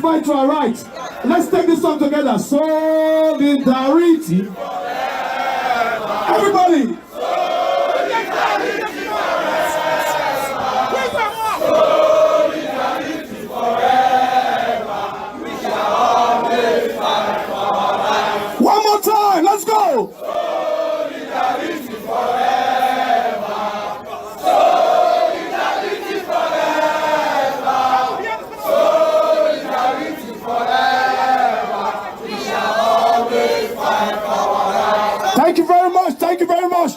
fight for our rights. Let's take this song together. Solidarity. Everybody. One more time, let's go. Solidarity forever. Solidarity forever. Solidarity forever. We shall always fight for our rights. Thank you very much. Thank you very much.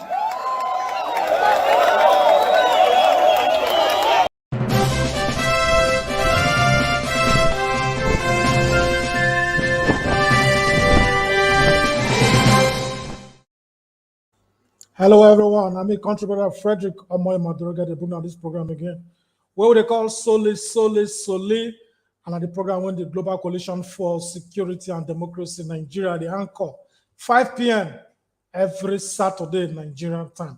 Hello everyone, I'm a contributor Frederick Omoy Maduroga, they bring out this program again. What they call Soli, and at the program when the Global Coalition for Security and Democracy in Nigeria, the anchor, 5 p.m. every Saturday Nigerian time.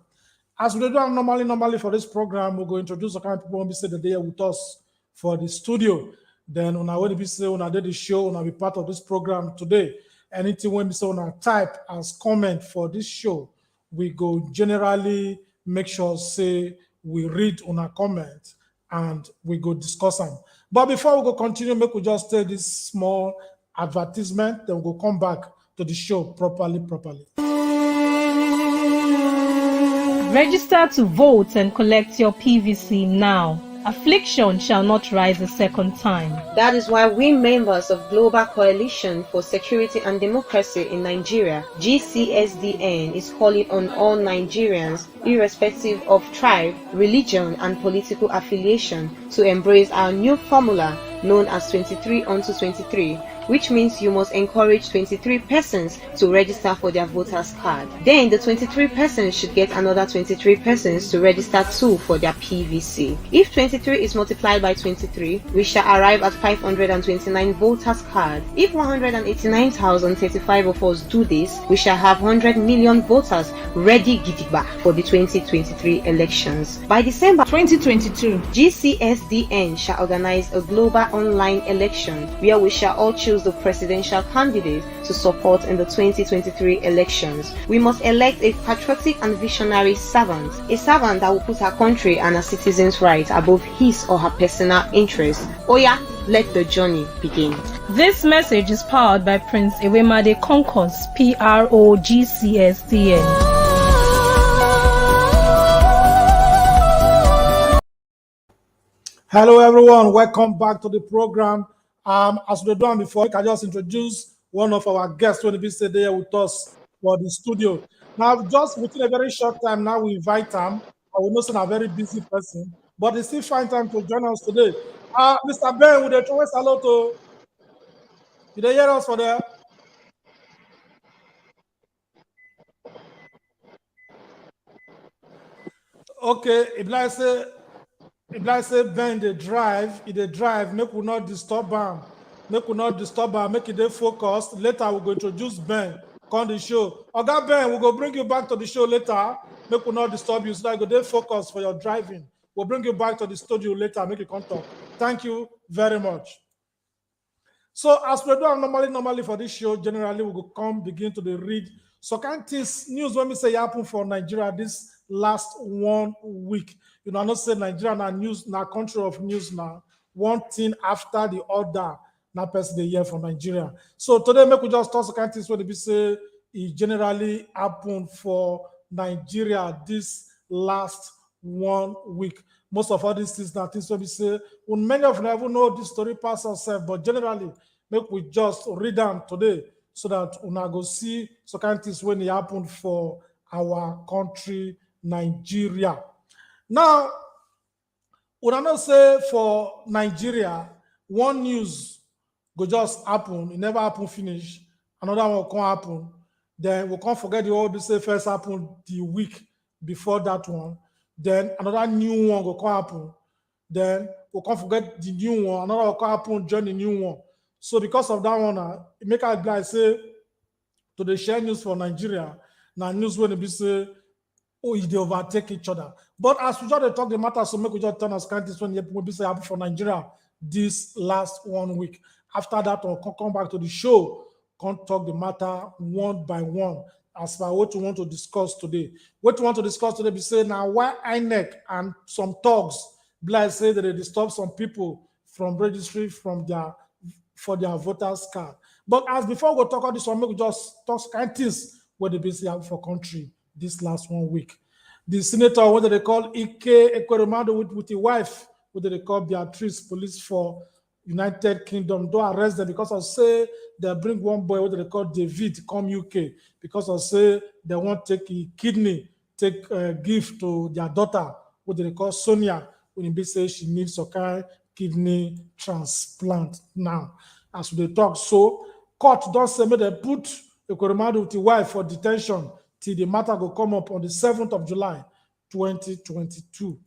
As we do normally for this program, we're going to introduce the kind of people who will be say that they are with us for the studio. Then on our way to be say when I did the show, when I be part of this program today. Anything when we say on our type as comment for this show, we go generally make sure say we read on our comment and we go discuss them. But before we go continue, make we just take this small advertisement, then we'll go come back to the show properly. Register to vote and collect your PVC now. Affliction shall not rise a second time. That is why we members of Global Coalition for Security and Democracy in Nigeria, GCSDN, is calling on all Nigerians, irrespective of tribe, religion, and political affiliation, to embrace our new formula known as 23 unto 23, which means you must encourage 23 persons to register for their voters card. Then the 23 persons should get another 23 persons to register too for their PVC. If 23 is multiplied by 23, we shall arrive at 529 voters card. If 189,035 of us do this, we shall have 100 million voters ready gidigba for the 2023 elections. By December 2022, GCSDN shall organize a global online election where we shall all choose the presidential candidate to support in the 2023 elections. We must elect a patriotic and visionary servant, a servant that will put our country and our citizens' rights above his or her personal interests. Oya, let the journey begin. This message is powered by Prince Ewemade Concourse, PROGCSDN. Hello everyone, welcome back to the program. As we've done before, I can just introduce one of our guests when he be there with us for the studio. Now, just within a very short time, now we invite him. I will know he's a very busy person, but he still find time to join us today. Mr. Ben, would you throw us hello to? Did they hear us for there? Okay, if I say Ben they drive, make we not disturb him. Make it dey focused. Later we'll go introduce Ben on the show. Okay, Ben, we'll go bring you back to the show later. Make we not disturb you so that you go dey focused for your driving. We'll bring you back to the studio later, make you come talk. Thank you very much. So as we do normally for this show, generally we will come begin to read. So can't this news when we say happen for Nigeria this last 1 week? You know, I not say Nigeria na news, na country of news now. One thing after the other, na person the year for Nigeria. So today, make we just talk some things when we say it generally happened for Nigeria this last 1 week. Most of all these things, na things when we say, when many of them even know this story past ourselves, but generally, make we just read them today so that we go see some kind of things when it happened for our country, Nigeria. Now, what I not say for Nigeria, one news go just happen, it never happen finish, another one can happen, then we can't forget the old say first happened the week before that one, then another new one go come happen, then we can't forget the new one, another one can happen during the new one. So because of that one, it make us like say to the share news for Nigeria, now news when it be say, oh, they overtake each other. But as we just talk the matter, so make we just turn us countries when we be say happen for Nigeria this last 1 week. After that, I'll come back to the show, come talk the matter one by one as per what we want to discuss today. What we want to discuss today, we say now why Inec and some thugs, like say that they disturb some people from registry for their voters card. But as before we talk about this one, we just talk kind things where they basically have for country this last 1 week. The senator, what they call Ike Ekweremadu with the wife, what they call Beatrice, police for United Kingdom, don't arrest them because of say they bring one boy, what they call David, come UK, because of say they want to take a kidney, take a gift to their daughter, what they call Sonia, when they say she needs a kind kidney transplant now. As they talk, so court don't say me they put Ekweremadu with the wife for detention till the matter will come up on the 7th of July, 2022.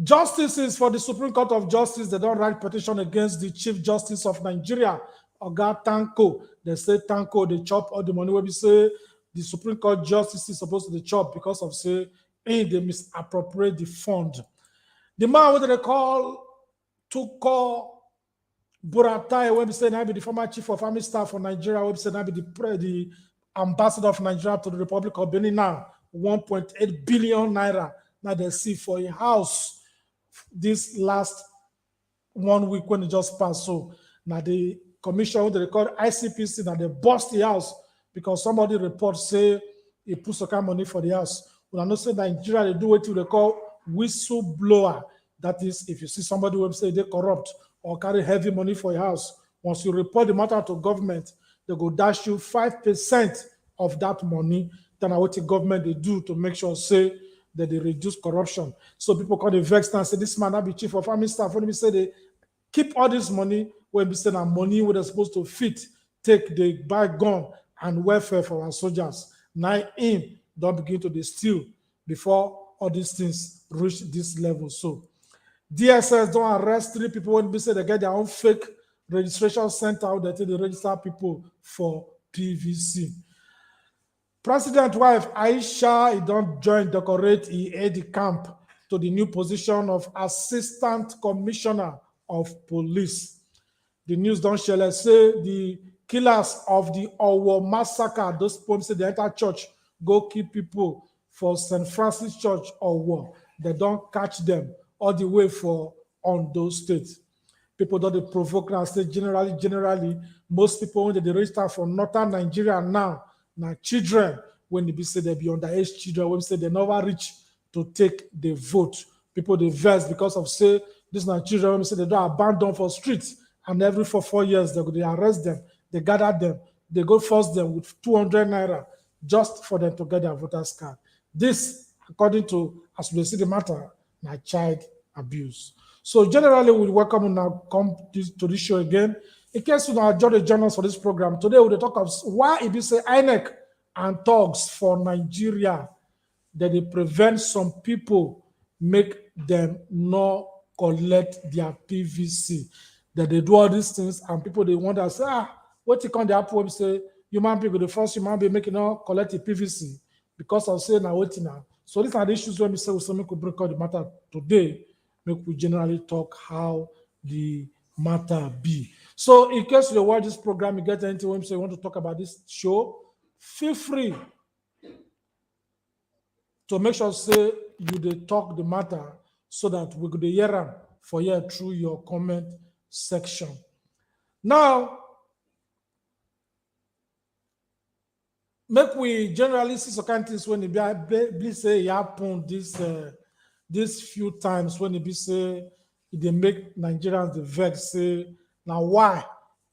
Justices for the Supreme Court of Justice, they don't write petition against the Chief Justice of Nigeria, Oga Tanko. They say Tanko, they chop all the money where we say the Supreme Court Justice is supposed to chop because of say, they misappropriate the fund. The man, what they call Tuko Buratai, when we say now be the former chief of army staff for Nigeria, when we say now be the ambassador of Nigeria to the Republic of Benin now, 1.8 billion naira. Now they see for a house this last 1 week when it just passed. So now the commission, what they call ICPC, now they bust the house because somebody reports say he put some kind of money for the house. When I know say Nigeria, they do what they call whistleblower. That is, if you see somebody who say they corrupt or carry heavy money for your house, once you report the matter to government, they go dash you 5% of that money. Then what the government they do to make sure say that they reduce corruption. So people call the vex and say this man not be chief of army staff. When we say they keep all this money, when we say that money where they're supposed to fit, take the buy gun and welfare for our soldiers. Now in don't begin to steal before all these things reach this level. So DSS don't arrest 3 people when we say they get their own fake registration center out there to the register people for PVC. President wife Aisha, he don't join decorate, he aid the camp to the new position of Assistant Commissioner of Police. The news don't share, say the killers of the Owo massacre, those people say they enter church, go kill people for St. Francis Church Owo. They don't catch them all the way for Ondo State. People don't provoke and say generally, most people when they register for northern Nigeria now children, when they be say they be underage children, when they say they never reach to take the vote. People they vex because of say this na children when they say they don't abandon for streets and every 4 years they arrest them, they gather them, they go force them with 200 naira just for them to get their voters card. This, according to as we see the matter, na child abuse. So generally, we welcome you now come to this show again. In case you now join the journalists for this program, today we'll talk of why it be say Inec and thugs for Nigeria that they prevent some people make them not collect their PVC. That they do all these things and people they wonder say what you can the happen when we say human people the first human being making not collect the PVC because of saying now what now. So these are the issues when we say we could break out the matter today. Make we generally talk how the matter be. So in case you watch this program, you get anything when you want to talk about this show, feel free to make sure say you they talk the matter so that we could hear them for you through your comment section. Now, make we generally see some kind of things when it be say it happen this few times when it be say they make Nigerians the vex say now why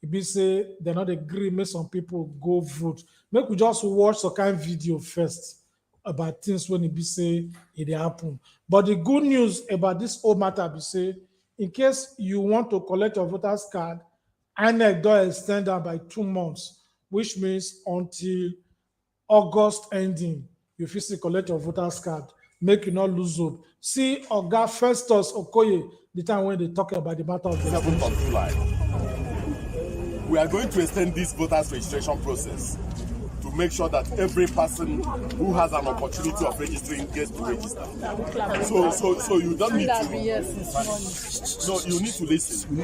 it be say they not agree make some people go vote. Make we just watch some kind of video first about things when it be say it happen. But the good news about this whole matter be say in case you want to collect your voters card, Inec does extend that by 2 months, which means until August ending, you physically collect your voters card. Make you not lose hope. See Oga Festus Okoye, the time when they talk about the matter of the 7th of July. We are going to extend this voters registration process to make sure that every person who has an opportunity of registering gets to register. So you don't need to. No, you need to listen.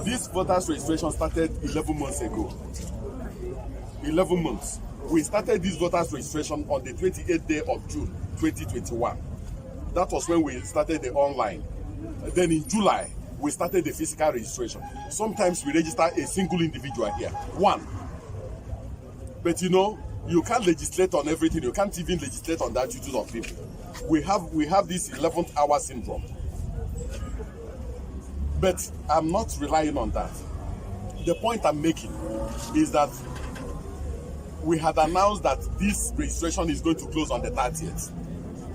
This voters registration started 11 months ago. 11 months. We started this voters registration on the 28th day of June 2021. That was when we started the online. Then in July, we started the physical registration. Sometimes we register a single individual here, one. But you know, you can't legislate on everything. You can't even legislate on the attitudes of people. We have this 11th hour syndrome. But I'm not relying on that. The point I'm making is that we had announced that this registration is going to close on the 30th.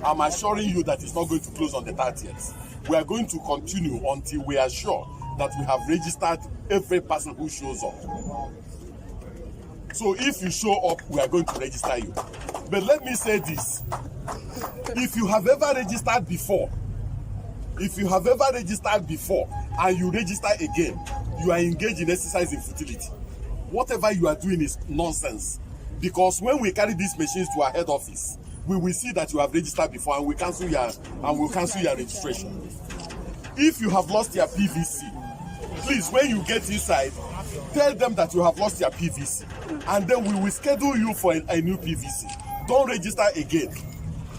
I'm assuring you that it's not going to close on the 30th. We are going to continue until we are sure that we have registered every person who shows up. So if you show up, we are going to register you. But let me say this. If you have ever registered before, and you register again, you are engaged in exercise in futility. Whatever you are doing is nonsense. Because when we carry these machines to our head office, we will see that you have registered before and we'll cancel your registration. If you have lost your PVC, please, when you get inside, tell them that you have lost your PVC, and then we will schedule you for a new PVC. Don't register again.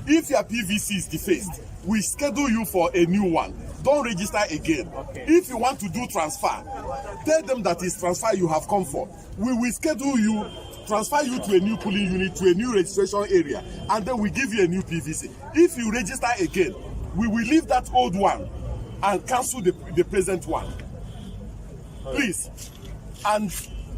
If your PVC is defaced, we schedule you for a new one. Don't register again. Okay. If you want to do transfer, tell them that it's transfer you have come for. We will schedule you, transfer you to a new polling unit, to a new registration area, and then we give you a new PVC. If you register again, we will leave that old one and cancel the present one. Please. And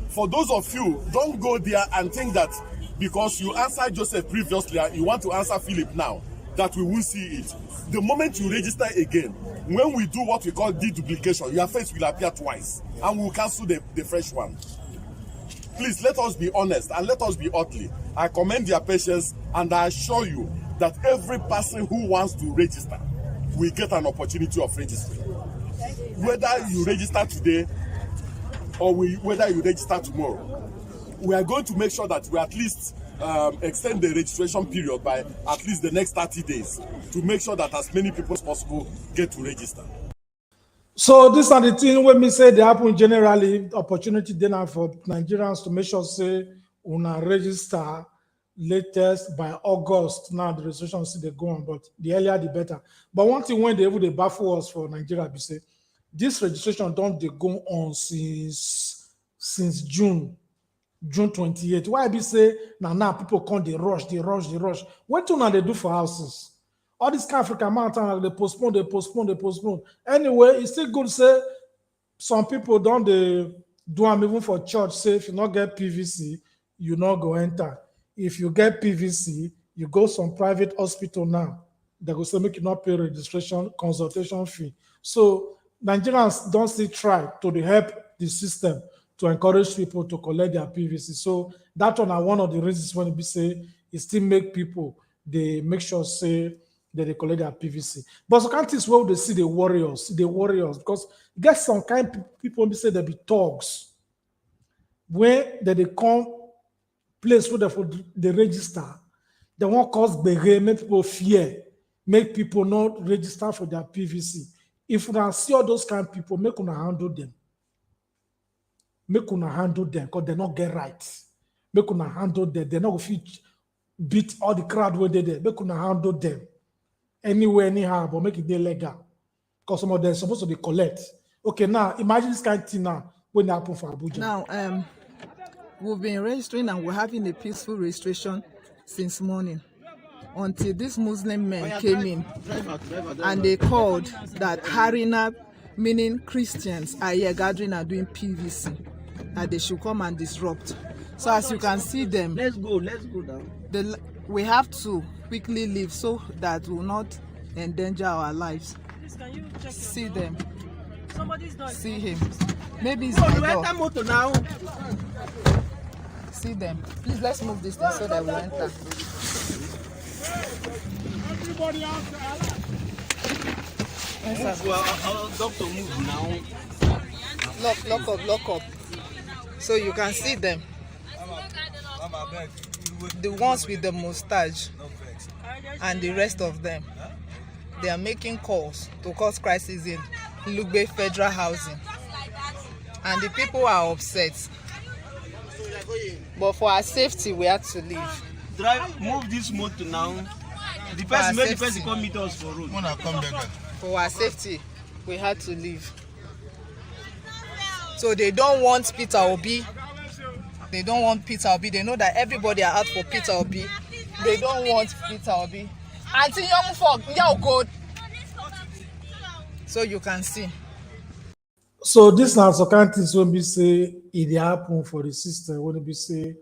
for those of you, don't go there and think that because you answered Joseph previously and you want to answer Philip now, that we will see it. The moment you register again, when we do what we call deduplication, your face will appear twice and we'll cancel the fresh one. Please, let us be honest and let us be ugly. I commend your patience and I assure you that every person who wants to register will get an opportunity of registering. Whether you register today or whether you register tomorrow, we are going to make sure that we at least extend the registration period by at least the next 30 days to make sure that as many people as possible get to register. So this are the thing when we say they happen generally, opportunity then for Nigerians to make sure say una register latest by August. Now the registration see they go on, but the earlier the better. But one thing when they baffle us for Nigeria, we say this registration don't they go on since June 28th. Why be say now people come they rush. What do now they do for houses? All this African mountain they postpone. Anyway, it's still good to say some people don't they do them even for church. Say if you not get PVC, you not go enter. If you get PVC, you go some private hospital now. They go say make you not pay registration consultation fee. So Nigerians don't still try to help the system to encourage people to collect their PVC. So that one of the reasons when we say it still make people they make sure say that they collect their PVC. But some countries where they see the warriors, because get some kind of people they say they be thugs. When they come place where they register, they won't cause barrier, make people fear, make people not register for their PVC. If you see all those kind of people, make una handle them. Make una handle them because they not get right. Make una handle them. They not fit beat all the crowd where they there. Make una handle them. Anywhere, anyhow, but make it legal. Because some of them supposed to be collect. Okay, now imagine this kind of thing now when it happen for Abuja. Now, we've been registering and we're having a peaceful registration since morning until these Muslim men came in and they called that Harina, meaning Christians, are here gathering and doing PVC, that they should come and disrupt. So as you can see them, let's go now. We have to quickly leave so that we will not endanger our lives. See them. See him. Maybe it's my dog. Now. See them. Please let's move this thing so that we enter. Everybody out there. Well, doctor, move now. Lock up. So you can see them. the ones with the mustache and the rest of them, they are making calls to cause crisis in Lugbe Federal Housing. And the people are upset. But for our safety, we had to leave. Move this motor now. The person come meet us for road. For our safety, we had to leave. So they don't want Peter Obi. They don't want Peter Obi. They know that everybody are out for Peter Obi. They don't want Peter Obi. Until young folk, good. So you can see. So this now some kind of things when we say it happen for the system, when we say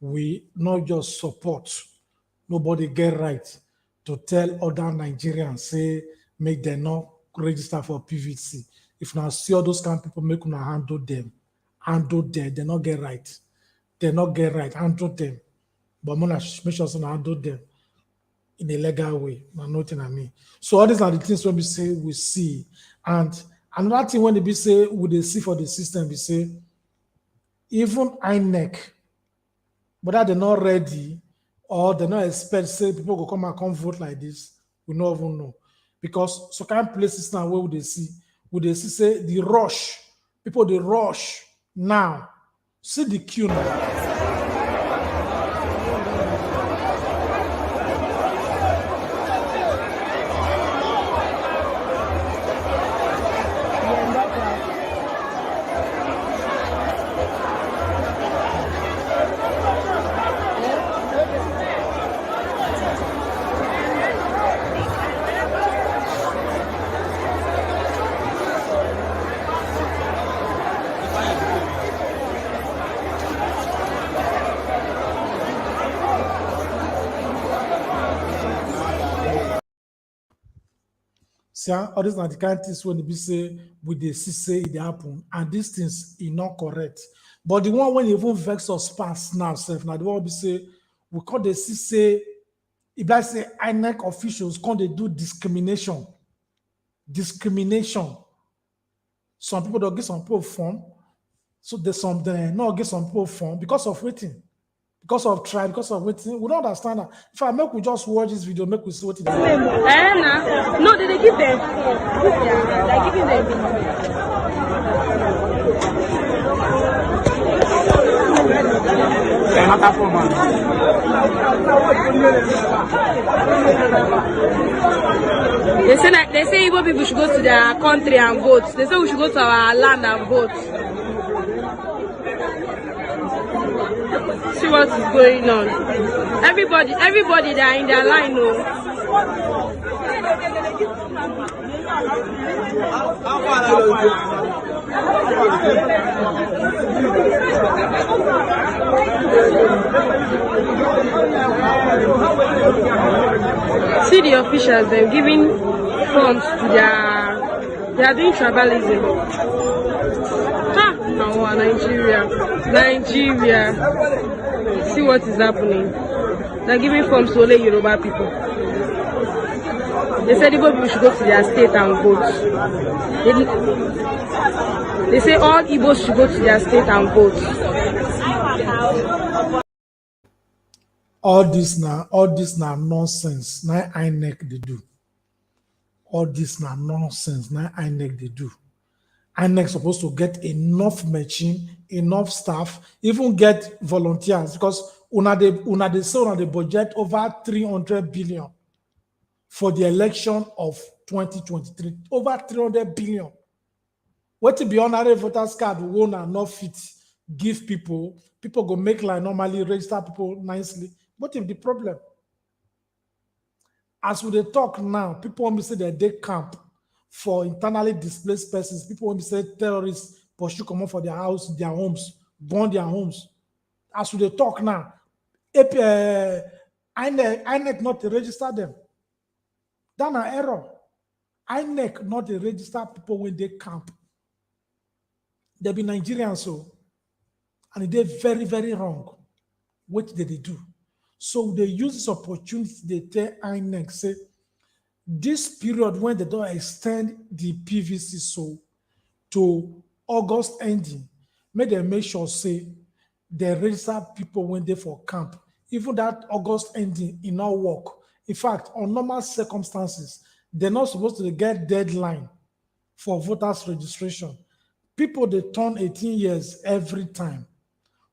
we not just support, nobody get right to tell other Nigerians, say make them not register for PVC. If now see all those kind of people make una handle them, they not get right. They not get right, handle them. But I'm gonna make sure so handle them in a legal way. Nothing I mean. So all these are the things when we say we see. And another thing when they be say would they see for the system, we say even Inec, whether they're not ready or they're not expect say people will come and come vote like this, we don't even know. Because so kind of places now where would they see? Would they see say the rush? People they rush now. See the queue now. See, all these are the kind of things when they be say with the say it happen, and these things is not correct. But the one when you even vex us pass now, self now the one be say we call the say if I say INEC officials can't they do discrimination. Some people don't get some people form, so there's some they not get some people form because of waiting. Because of tribe, because of waiting, we don't understand that. If I make we just watch this video, make we see what it is. No, they give them. They're giving them. They say Igbo people should go to their country and vote. They say we should go to our land and vote. See what is going on. Everybody that are in their line know. See the officials, they're giving funds to they are doing tribalism. No, Nigeria. See what is happening. They're giving funds to only Yoruba people. They said Igbo people should go to their state and vote. They say all Igbos should go to their state and vote. All this now nonsense. Now INEC they do. All this now nonsense. Now INEC they do. INEC supposed to get enough machine, enough staff, even get volunteers because they say the budget over 300 billion for the election of 2023. Over 300 billion. What to be honorary voters card won't and not fit give people go make like normally register people nicely. What if the problem? As we talk now, people want me to say that they camp for internally displaced persons. People want me to say terrorists pursue come for their house, their homes, burn their homes. As we talk now, INEC not to register them. That's an error. INEC not to register people when they camp. They be Nigerians so, and they're very, very wrong. What did they do? So they use this opportunity, they tell INEC, say, this period when they don't extend the PVC so to August ending, make them make sure say they register people when they for camp Even that August ending, it not work. In fact, on normal circumstances, they're not supposed to get deadline for voters registration. People, they turn 18 years every time.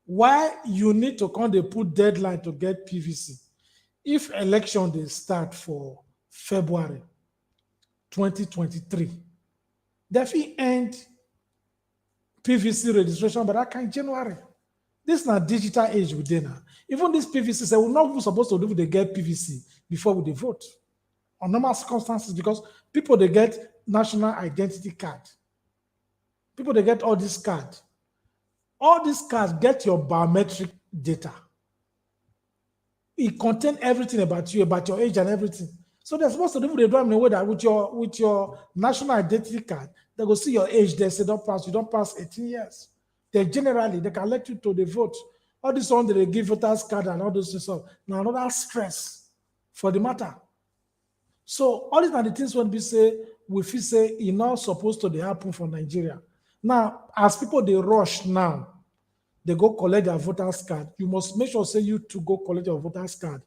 Why you need to come, they put deadline to get PVC? If election, they start for February 2023, they will end PVC registration by that kind January. This is not digital age within now. Even this PVC, say we're not even supposed to do they get PVC before we vote on normal circumstances, because people they get national identity card. People they get all this card. All these cards get your biometric data. It contains everything about you, about your age and everything. So they're supposed to do the in a way that with your national identity card, they will see your age. They say you don't pass 18 years. They generally they can elect you to the vote. All this one they give voters card and all those stuff. Now another stress for the matter. So all these are the things when we say it's not supposed to happen for Nigeria. Now, as people they rush now, they go collect their voters card. You must make sure say you to go collect your voters card.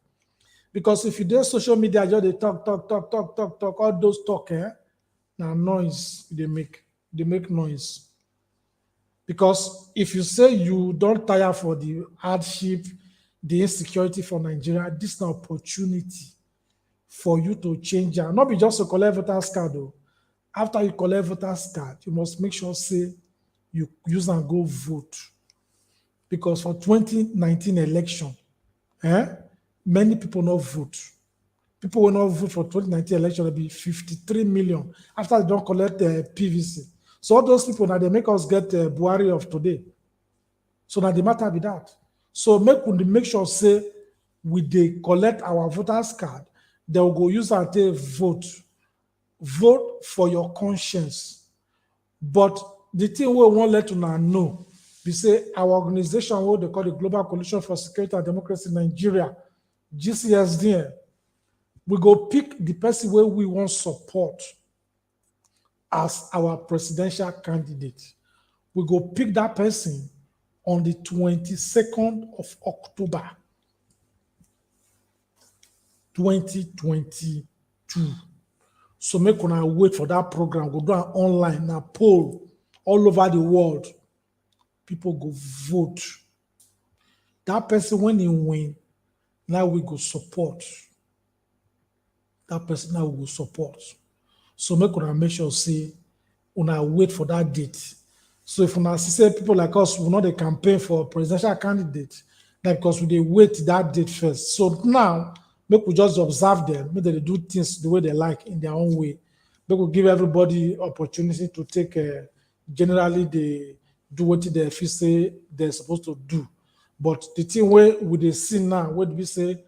Because if you do social media, just they talk, all those talk, now noise they make noise. Because if you say you don't tire for the hardship, the insecurity for Nigeria, this is an opportunity for you to change. Not be just to collect voters card though. After you collect voters card, you must make sure say you use and go vote. Because for 2019 election, many people not vote. People will not vote for 2019 election. Will be 53 million after they don't collect the PVC. So all those people now they make us get Buhari of today. So now the matter be that. So make sure say they collect our voters card. They will go use and take vote. Vote for your conscience. But the thing we won't let you know. We say our organization, what they call the Global Coalition for Security and Democracy in Nigeria, GCSD, we go pick the person where we want support as our presidential candidate. We go pick that person on the 22nd of October, 2022. So make una wait for that program. Go do an online, a poll all over the world. People go vote. That person, when he win, now we go support. That person now we go support. So make una make sure say una wait for that date. So if una see people like us will not a campaign for presidential candidate, like because we dey wait that date first. So now make we just observe them, make they do things the way they like in their own way. Make we give everybody opportunity to take generally they do what they feel say they're supposed to do. But the thing where we dey see now, what we say,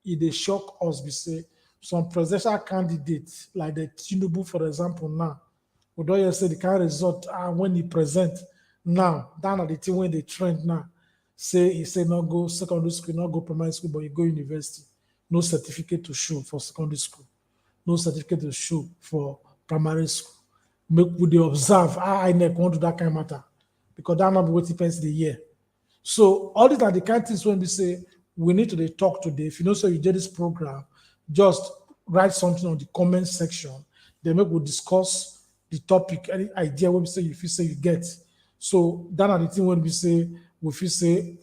it dey shock us, we say some presidential candidates, like the Tinubu, for example, now, we don't hear say the kind of result when he present now, down at the thing when they trend now, say he say not go secondary school, not go primary school, but you go university. No certificate to show for secondary school, no certificate to show for primary school. Make we dey observe Inec won't do that kind of matter. Because that not be what depends the year. So all these are the kind of things when we say we need to talk today. If you know so you did this program, just write something on the comment section. Then we will discuss the topic, any idea when we say if you say you get. So that are the thing when we say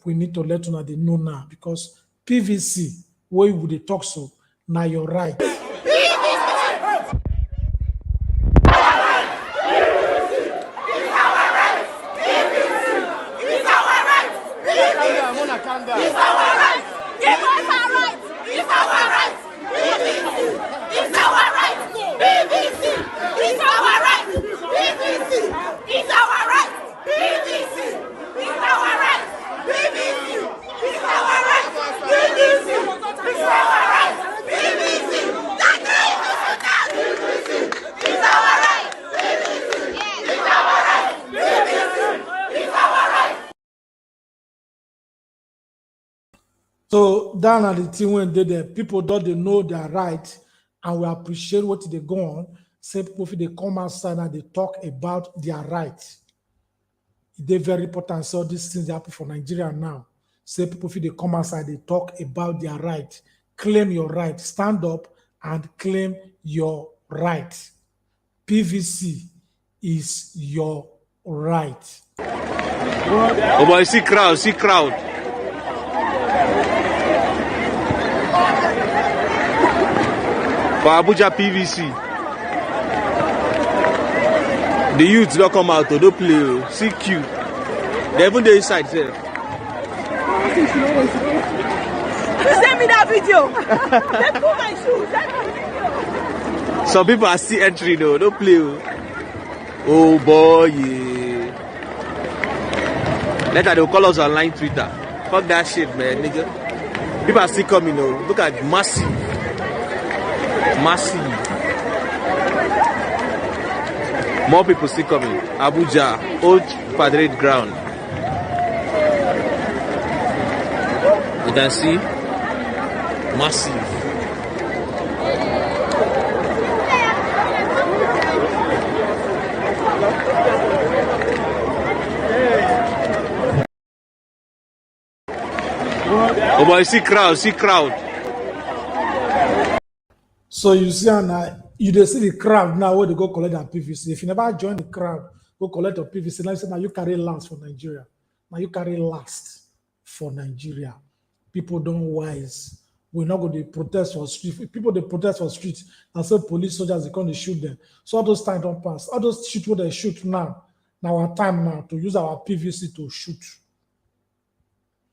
we need to let you know they know now, because PVC where would they talk so now you're right. So down at the thing when they people don't they know their right, and we appreciate what they go on. Say people if they come outside and they talk about their right. They're very important. So these things happen for Nigeria now. say people feel they come outside, they talk about their right. Claim your right. Stand up and claim your right. PVC is your right. Oh boy, see crowd, see crowd. For Abuja PVC. The youths don't come out, don't play. See queue. They even dey inside there. Send me that video. Let's put my shoes. Send me the video. Some people are still entering though, don't play. Oh boy, yeah. Later they'll call us online Twitter. Fuck that shit, man, nigga. People are still coming though. Look at massive. Massive. More people still coming. Abuja, old parade ground. You can see massive. Oh boy, see crowd, see crowd. So you see, and you dey see the crowd now where they go collect their PVC. If you never join the crowd, go collect your PVC. Now you say, now you carry last for Nigeria. Now you carry last for Nigeria. People don't wise. We're not going to protest for street. If people they protest for streets and say police soldiers they come to shoot them. So all those time don't pass. All those shoot what they shoot now. Now our time now to use our PVC to shoot.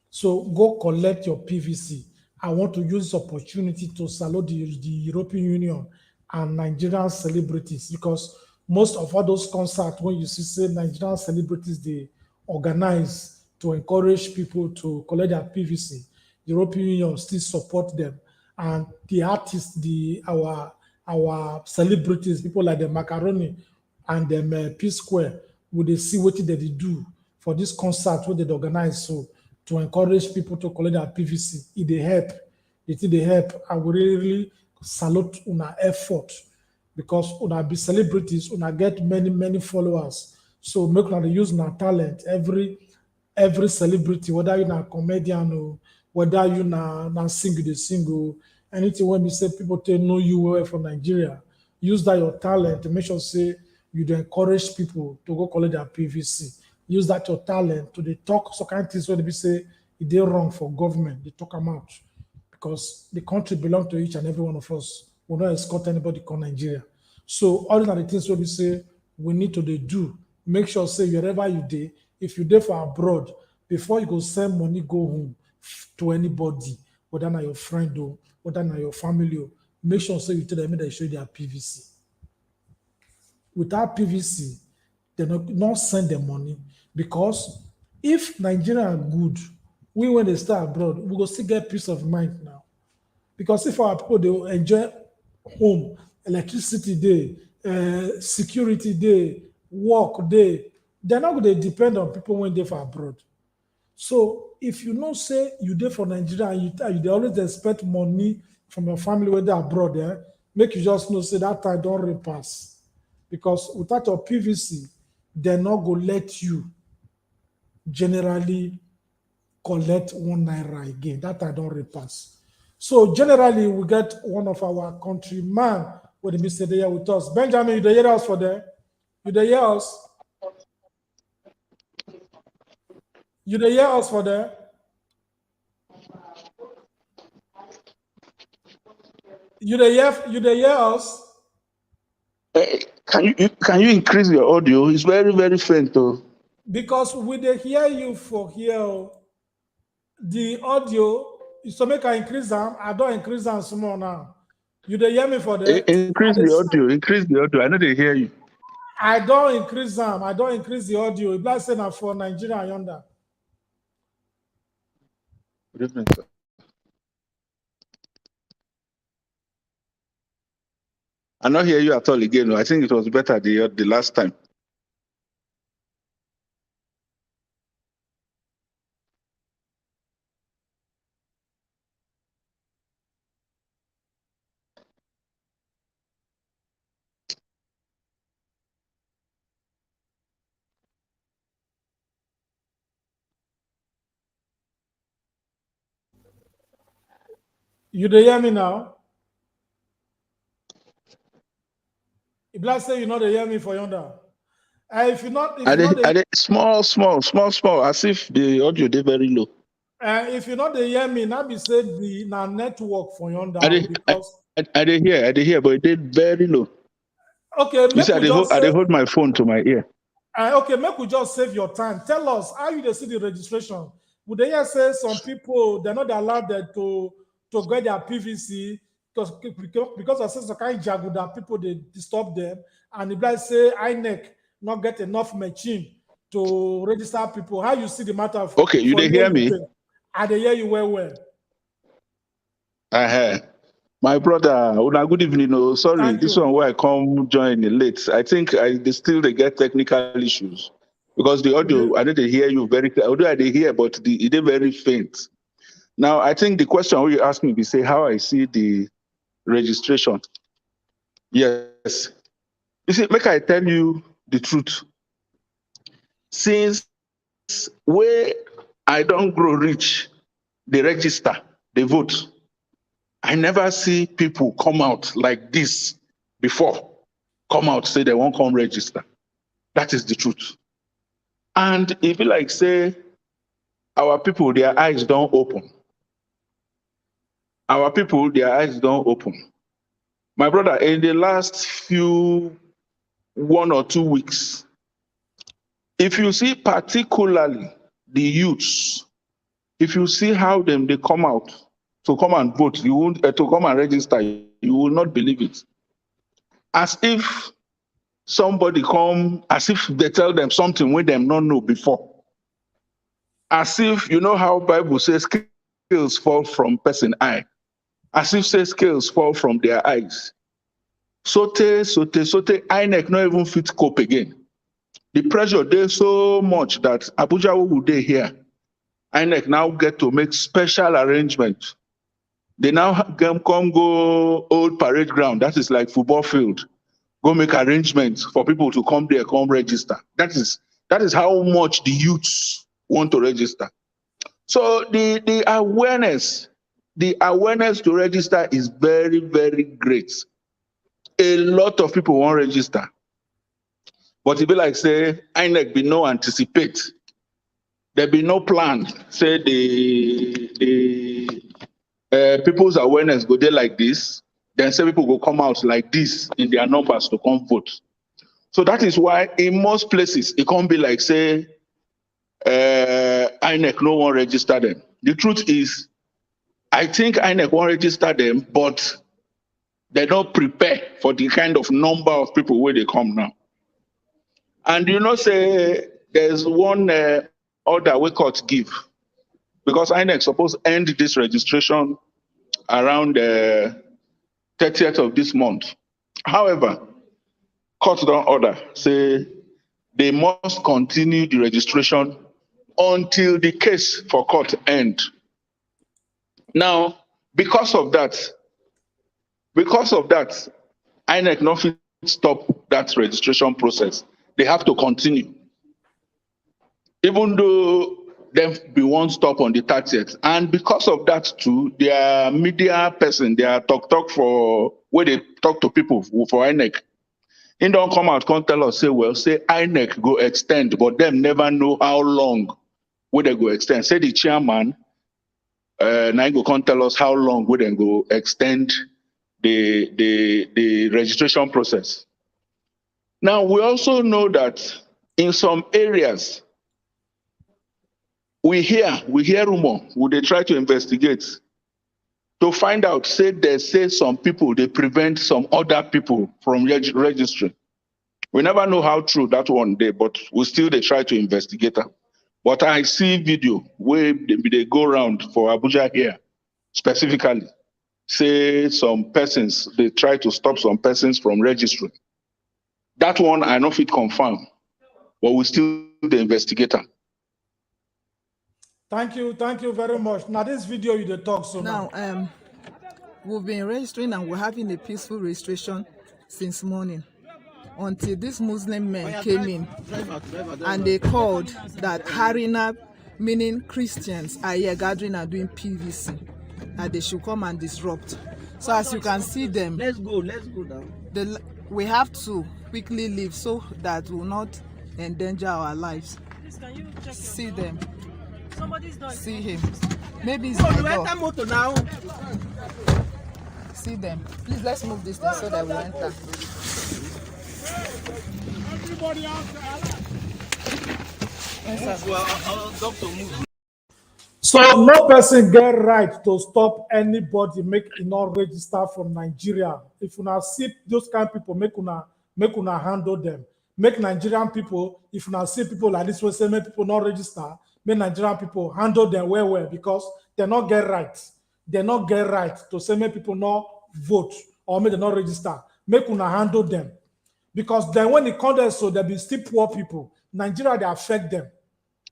So go collect your PVC. I want to use this opportunity to salute the European Union and Nigerian celebrities, because most of all those concerts, when you see say Nigerian celebrities, they organize to encourage people to collect their PVC. European Union still support them, and the artists, our celebrities, people like the Macaroni and them P Square, would they see what they do for this concert what they organize, so to encourage people to collect their PVC. If they help, they help. I would really salute una effort, because una be celebrities, una get many followers. So make una use una talent. Every celebrity, whether you're a comedian or whether you na sing, you sing, anything when we say people know you well from Nigeria, use that your talent to make sure say you do encourage people to go collect their PVC. Use that your talent to talk so kind of things when they say if they're wrong for government, they talk them out, because the country belongs to each and every one of us. We'll not escort anybody come Nigeria. So all these are the things where we say we need to do. Make sure say wherever you do, if you do for abroad, before you go send money, go home to anybody, whether not your friend or whether not your family, make sure say you tell them that they show their PVC. Without PVC, they not send the money, because if Nigeria are good, when they start abroad, we will still get peace of mind now. Because if our people they enjoy home, electricity day, security day, work day, they're not going to depend on people when they're for abroad. So if you know say you there for Nigeria and you they always expect money from your family when they're abroad, make you just know say that time don't repass. Because without your PVC, they're not going to let you generally collect 1 naira again. That I don't repass. So generally, we get one of our countrymen with the Mr. There with us. Benjamin, you the hear us for there? You the hear us? You the hear us for there? You the hear us? Can you increase your audio? It's very faint though. Because we dey hear you for here. The audio, so make I increase them. I don't increase them small now. You dey hear me for that? Increase the audio. Increase the audio. I know they hear you. I don't increase them. I don't increase the audio. If that's enough for Nigeria yonder. Good evening, sir. I not hear you at all again. No. I think it was better the last time. You dey hear me now? If I say you not dey hear me for yonder. If you not, Small, as if the audio they very low. if you not dey hear me, now be say the na network for yonder I because did hear, but it did very low. okay, You make see, we just I say, hold my phone to my ear. okay, make we just save your time. Tell us how you dey see the registration. Would they hear say some people they're not allowed there to get their PVC because of some kind of jaguda people they disturb them, and if I say Inec not get enough machine to register people. How you see the matter Okay, you for they hear me? I dey hear you well. My brother, una good evening. Oh, sorry, Thank this you. one where I come join late. I think they get technical issues because the audio I didn't hear you very clear. Although I did hear, but it is very faint. Now I think the question you asked me, we say how I see the registration. Yes, you see, make I tell you the truth. Since where I don't grow rich, they register, they vote. I never see people come out like this before. Come out, say they won't come register. That is the truth. And if you like say, our people, their eyes don't open. Our people, their eyes don't open. My brother, in the last few 1 or 2 weeks, if you see particularly the youths, if you see how they come out to come and vote, you won't to come and register, you will not believe it. As if somebody come, as if they tell them something we them not know before. As if you know how Bible says scales fall from person eye. As if say scales fall from their eyes. Sote, Inec not even fit cope again. The pressure there's so much that Abuja will they here. Inec now get to make special arrangements. They now come go old parade ground. That is like football field. Go make arrangements for people to come there, come register. That is how much the youths want to register. So the awareness to register is very, very great. A lot of people won't register. But it be like say, INEC be no anticipate. There be no plan. Say the people's awareness go there like this. Then say people will come out like this in their numbers to come vote. So that is why in most places, it can't be like say, INEC no one register them. The truth is, I think INEC won't register them, but they don't prepare for the kind of number of people where they come now. And you know, say there's one order we court give, because INEC supposed to end this registration around the 30th of this month. However, court don't order, say they must continue the registration until the case for court end. Now, because of that, INEC not fit stop that registration process. They have to continue. Even though they be one stop on the 30th. And because of that too, their media person, their talk for where they talk to people for INEC. He don't come out, can't tell us, say, well, say INEC go extend, but them never know how long will they go extend. Say the chairman, now go can't tell us how long will they go extend the registration process. Now, we also know that in some areas, we hear rumor, would they try to investigate to find out, say some people, they prevent some other people from registering. We never know how true that one day, but we still they try to investigate them. But I see video where they go around for Abuja here, specifically, say some persons, they try to stop some persons from registering. That one I know if it confirm, but we still the investigator. Thank you very much. Now this video you dey talk so now. We've been registering and we're having a peaceful registration since morning until these Muslim men came in and they called that Harina, meaning Christians, are here gathering and doing PVC. that they should come and disrupt. So as you can see them, Let's go now. We have to quickly leave so that we will not endanger our lives. See them. See him. Maybe it's my dog. Motor now. See them. Please, let's move this thing so that we enter. Everybody out there. So no person get right to stop anybody make e not register from Nigeria. If una see those kind of people, make una handle them. Make Nigerian people, if una see people like this, we say make people not register. Make Nigerian people handle them well because they not get right. They not get right to say make people not vote or make they not register. Make una handle them because then when it comes there, so there be still poor people. Nigeria they affect them.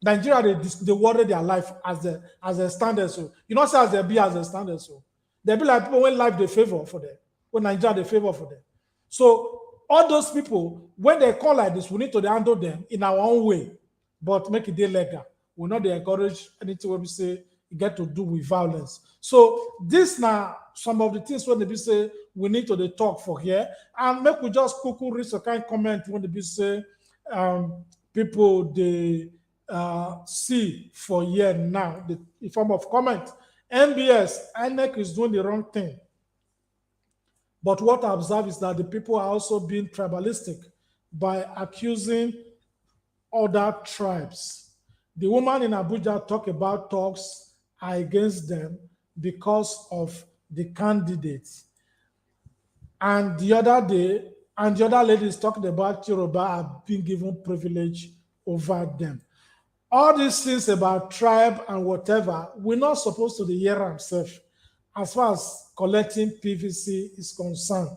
Nigeria, they worry their life as a standard. So you know, say as they be as a standard. So they be like people when life they favor for them, when Nigeria they favor for them. So all those people, when they call like this, we need to handle them in our own way, but make it legal. We not they encourage anything where we say it get to do with violence. So this now some of the things when they be say we need to talk for here, and make we just quickly read some kind of comment when they be say people they see for year now, the form of comment. MBS, Inec is doing the wrong thing. But what I observe is that the people are also being tribalistic by accusing other tribes. The woman in Abuja talked about talks are against them because of the candidates. And the other day, and the other ladies talking about Yoruba are being given privilege over them. All these things about tribe and whatever, we're not supposed to hear ourselves as far as collecting PVC is concerned.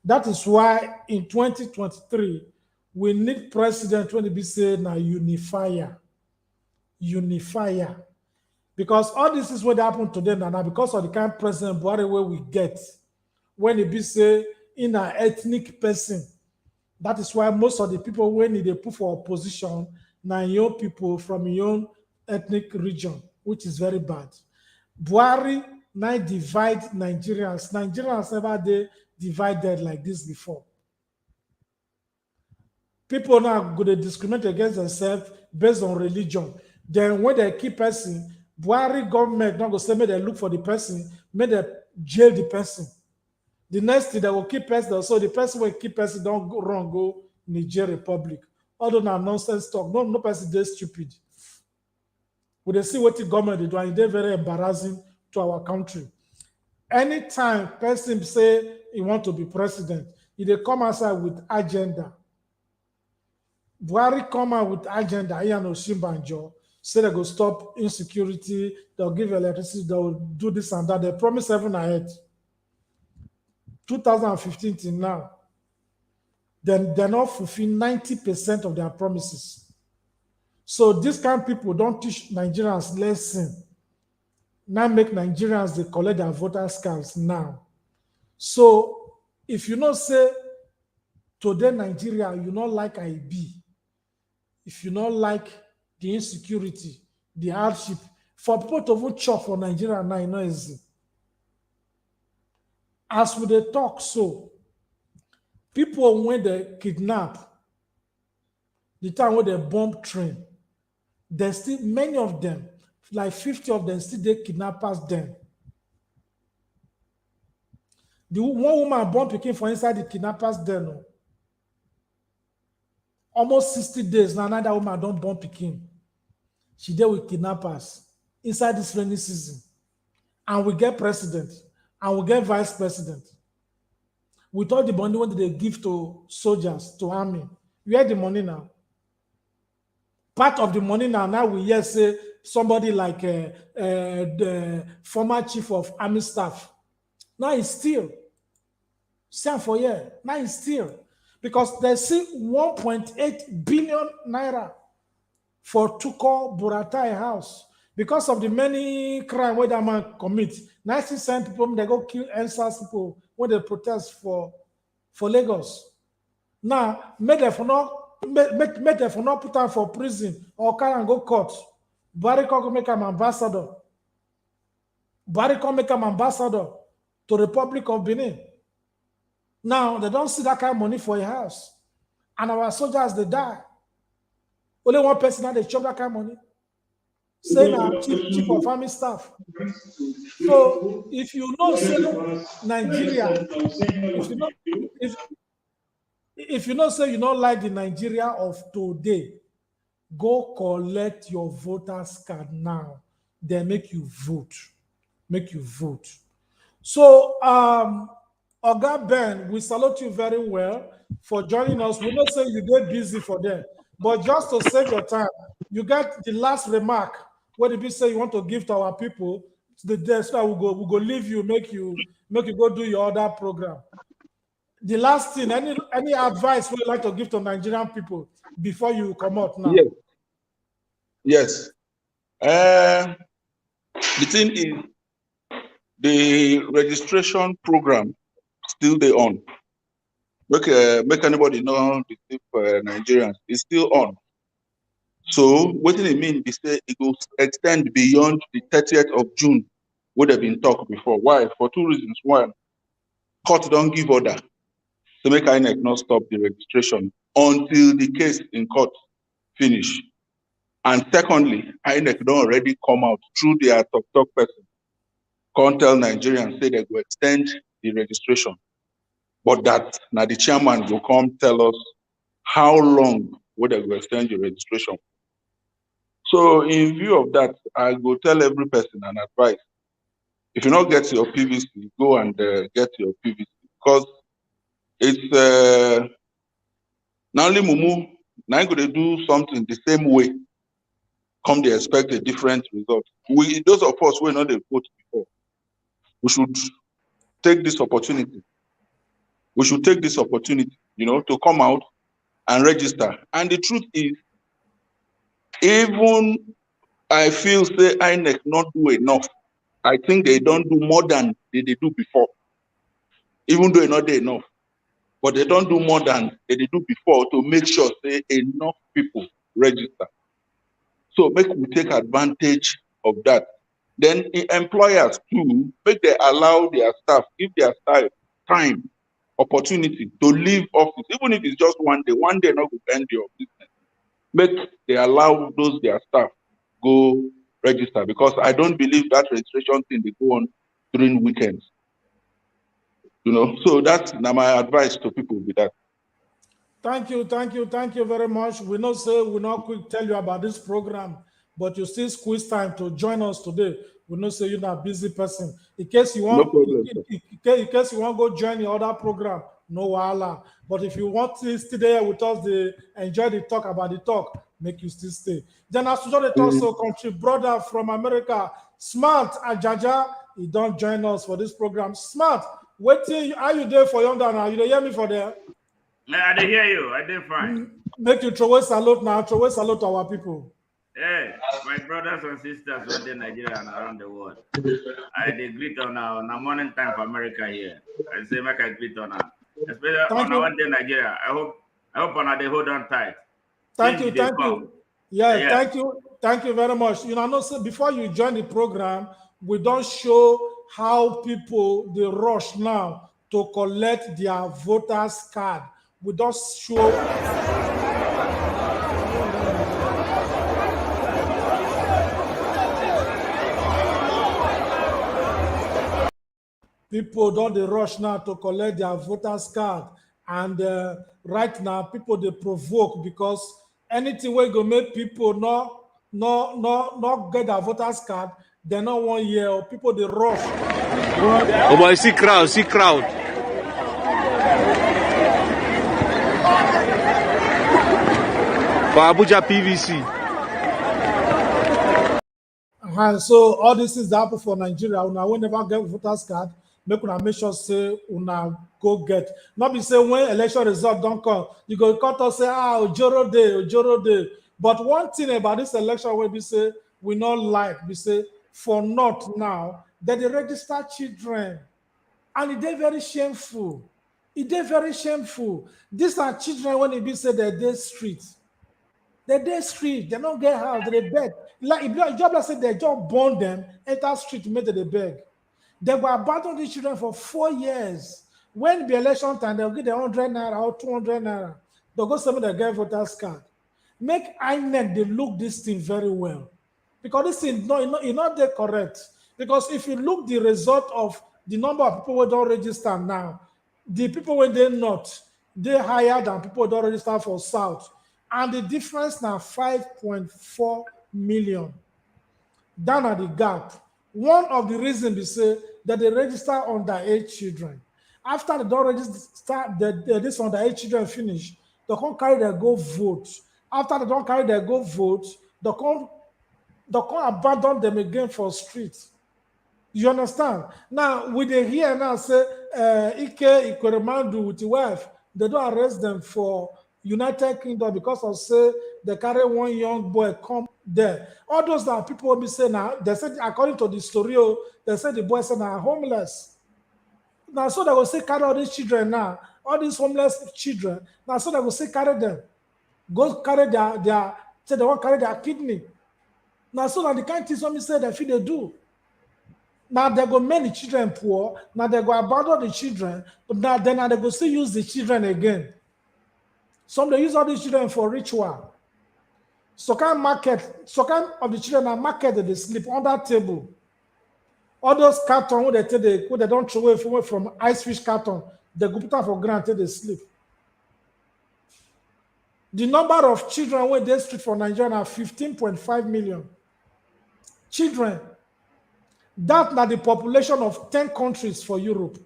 That is why in 2023, we need president when be saying a unifier. Because all this is what happened to them now because of the kind of president Buhari way we get when it be say in an ethnic person. That is why most of the people when they put for opposition now young people from your own ethnic region, which is very bad. Buhari now divide Nigerians. Nigerians never they divided like this before. People now go to discriminate against themselves based on religion. Then when they keep person, Buhari government not go say may they look for the person, may they jail the person. The next thing they will keep person, so the person will keep person don't go wrong, go Niger Republic. Although now nonsense talk, no person is stupid. We they see what the government is doing, they're very embarrassing to our country. Anytime person say he want to be president, he they come outside with agenda. Buhari come out with agenda, he and Oshimbanjo, say they go stop insecurity, they'll give electricity, they'll do this and that. They promise heaven ahead. 2015 till now. Then they're not fulfilling 90% of their promises. So these kind of people don't teach Nigerians lesson. Now make Nigerians they collect their voters cards now. So if you not say today Nigeria, you not like IB, if you not like the insecurity, the hardship, for people to vote chop for Nigeria now, you know easy. As we they talk so, people when they kidnap, the time when they bomb train, there's still many of them, like 50 of them, still they kidnappers them. The one woman born picking for inside the kidnappers then. No. Almost 60 days now, another woman don't born picking. She there with kidnappers inside this rainy season. And we get president, and we get vice president. With all the money when they give to soldiers, to army. Where the money now? Part of the money now we hear say somebody like the former chief of army staff. Now he's still. Stand for year. Now he's still. Because they see 1.8 billion naira for Tuko Buratai house. Because of the many crimes where that man commit. 90% people, they go kill NSAS people when they protest for Lagos. Now, make them for not put them for prison or carry and go court. Buhari go make him ambassador. Buhari come make him ambassador to Republic of Benin. Now they don't see that kind of money for a house, and our soldiers they die. Only one person now they chop that kind of money. Saying our chief of army staff. So if you know say Nigeria, if you know if you know say you don't like the Nigeria of today, go collect your voters card now. They make you vote. Make you vote. So Oga Ben, we salute you very well for joining us. We don't say you get busy for them, but just to save your time, you get the last remark. What did you say you want to give to our people? To the desk, so we go leave you, make you go do your other program. The last thing, any advice would you like to give to Nigerian people before you come out now? Yes. Yes. The thing is, the registration program still they on. Make anybody know the Nigerians is still on. So what it mean is say it will extend beyond the 30th of June, would have been talked before. Why? For two reasons. One, court don't give order to make Inec not stop the registration until the case in court finish. And secondly, Inec don't already come out through their talk person, can't tell Nigerians say they will extend the registration, but that now the chairman will come tell us how long would they will extend the registration. So in view of that, I will tell every person and advise, if you not get your PVC, go and get your PVC, because it's now only Mumu, now going to do something the same way, come they expect a different result. We, those of us who are not the vote before, we should take this opportunity. We should take this opportunity, to come out and register. And the truth is, even I feel say INEC not do enough. I think they don't do more than they do before. Even though it's not there enough. But they don't do more than they do before to make sure say enough people register. So make we take advantage of that. Then employers too, make they allow their staff, give their staff time, opportunity to leave office, even if it's just one day not to end your business. Make they allow those their staff go register, because I don't believe that registration thing they go on during weekends. So that's now my advice to people with that. Thank you very much. We not say we not quick tell you about this program, but you still squeeze time to join us today. We not say you're not a busy person. In case you want, No problem, in case you want to go join the other program, no wala. But if you want to stay there with us, enjoy the talk about the talk, make you still stay. Then as usual, the also country brother from America, Smart Ajaja, he don't join us for this program. Smart, waiting, are you there for yonder now? You don't hear me for there? I didn't hear you. I did fine. Make you throw a salute now. Throw a salute to our people. Hey, my brothers and sisters within in Nigeria and around the world. I did greet on a morning time for America here. I say make I greet on especially on our day Nigeria. I hope on they hold on tight. Thank you. Yeah, thank you very much. Before you join the program, we don't show how people they rush now to collect their voters card. We don't show people don't they rush now to collect their voters card, and right now people they provoke, because anything we go make people not get their voters card, they're not 1 year, or people they rush. Oh boy, see crowd. For Abuja PVC. So all this is the apple for Nigeria. Una will never get voters card. Make sure say una go get. Not be say when election result don't come, you go cut us say Ojoro day. But one thing about this election where we say we not like, we say for not now that they register children, and it is very shameful. These are children when it be say they're street. They dey street, they don't get house, they beg. Like if your job, let's say they just born them, enter street, make they beg. They will abandon these children for 4 years. When the election time, they'll give them 100 naira or 200 naira. They'll go send the get voters card. Make Inec they look this thing very well. Because this thing it's not that correct. Because if you look the result of the number of people who don't register now, the people when they're not, they're higher than people who don't register for South. And the difference now 5.4 million. Down at the gap. One of the reasons is that they register underage children. After they don't register this underage children finish, they can't carry their go vote. After they don't carry their go vote, they can't abandon them again for streets. You understand? Now, with the here now say Ike Ikweremandu with the wife, they don't arrest them for United Kingdom because of say they carry one young boy come there. All those that people will be saying now, they said according to the story, they said the boy said now homeless. Now so they will say carry all these children now, all these homeless children. Now so they will say carry them, go carry their say they want carry their kidney. Now so that the kind of things somebody say that they do. Now they go make the children poor. Now they go abandon the children, but now they go still use the children again. Some they use all these children for ritual. So kind of the children are marketed, they sleep on that table. All those cartons when they don't throw away from ice fish carton, they go put them for granted they sleep. The number of children when they street for Nigeria are 15.5 million. Children. That's not the population of 10 countries for Europe.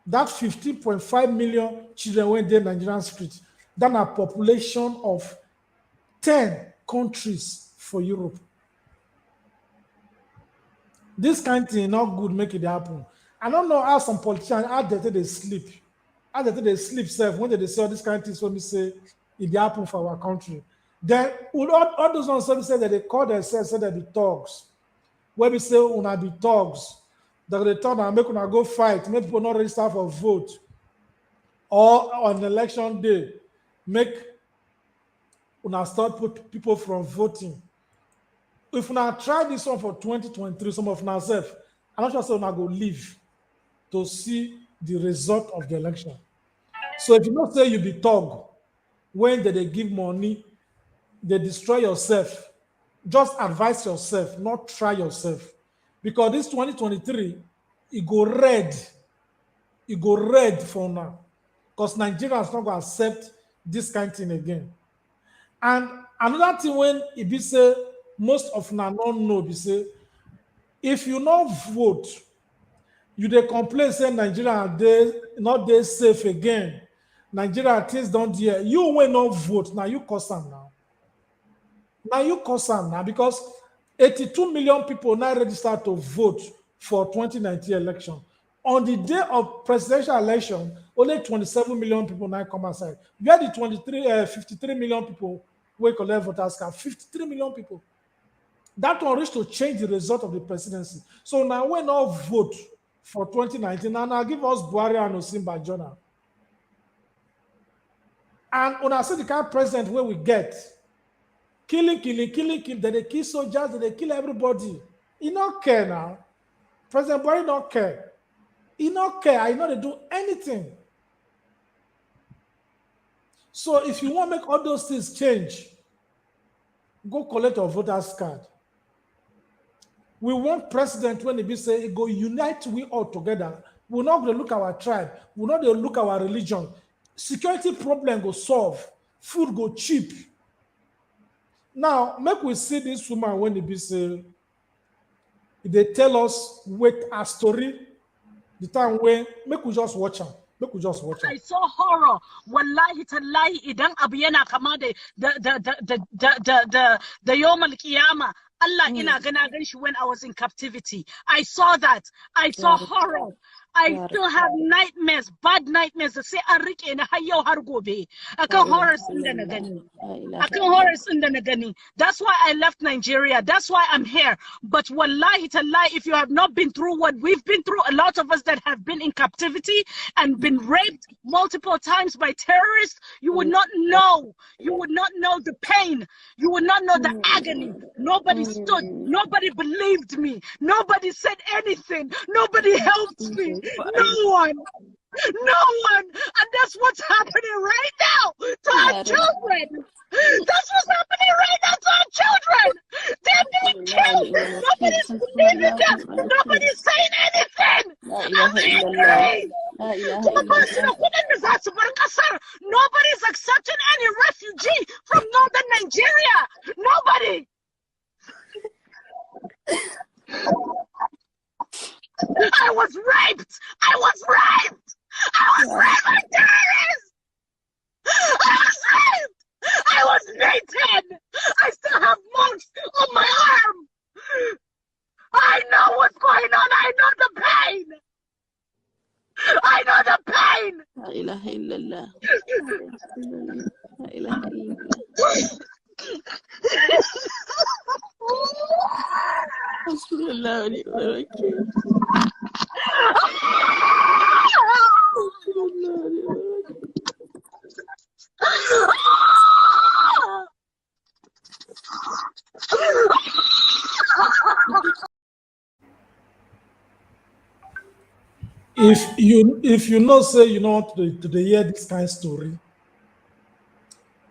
That 15.5 million children when they're Nigerian streets. That's a population of 10 countries for Europe. This kind of thing not good make it happen. I don't know how some politicians how they sleep. How they sleep safe when they say all this kind of things when we say it happen for our country. Then all those ones say that they call themselves say they be thugs. When we say una be thugs, that they turn and make una go fight, make people not register for vote, or on election day, make una start put people from voting. If una try this one for 2023, some of una self, I'm not sure say una go leave to see the result of the election. So if you not say you be thug, when they give money, they destroy yourself. Just advise yourself, not try yourself. Because this 2023, it go red. It go red for now. Because Nigeria is not going to accept this kind of thing again. And another thing when it be say, most of now don't know, be say, if you not vote, you dey complain say Nigeria not dey safe again. Nigeria things don't hear. You will not vote. Now you cause them now. Now you cause them now because 82 million people now registered to vote for 2019 election. On the day of presidential election, only 27 million people now come outside. You had the 53 million people who collect voters card. 53 million people. That one reached to change the result of the presidency. So now we now vote for 2019 and now give us Buhari and Osinbajo Jonah. And when I say the kind of president where we get, killing, then they kill soldiers, then they kill everybody. He not care now. President Buhari don't care. He not care. I know they do anything. So if you want to make all those things change, go collect your voter's card. We want president when he say, go unite we all together. We're not going to look our tribe. We're not going to look our religion. Security problem go solve. Food go cheap. Now, make we see this woman when he say, they tell us with a story, the time when, make we just watch her. Make we just watch her. I saw horror. Wallahi tallahi idan abu yana kama da Yawm al-Qiyama. Allah ina gana gan shi when I was in captivity. I saw that. I saw horror. I still have nightmares, bad nightmares da sai an rike ni har yau har gobe akan horrors din da na gani. Akan horrors din da na gani. That's why I left Nigeria. That's why I'm here. But wallahi tallahi, if you have not been through what we've been through, a lot of us that have been in captivity and been raped multiple times by terrorists, you would not know. You would not know the pain. You would not know the agony. Nobody stood. Nobody believed me. Nobody said anything. Nobody helped me. No one. No one. And that's what's happening right now to our children. That's what's happening right now to our children. They're being killed. Nobody's believing them. Nobody's saying anything. Nobody's accepting any refugee from northern Nigeria. Nobody. I was raped. I was raped. I was raped by terrorists. I was raped. I was beaten. I still have marks on my arm. I know what's going on. I know the pain. I know the pain. La ilaha illallah. La ilaha illallah. Hasbunallah wa ni'mal wakeel. Hasbunallah wa ni'mal If you know say you don't want to hear this kind of story,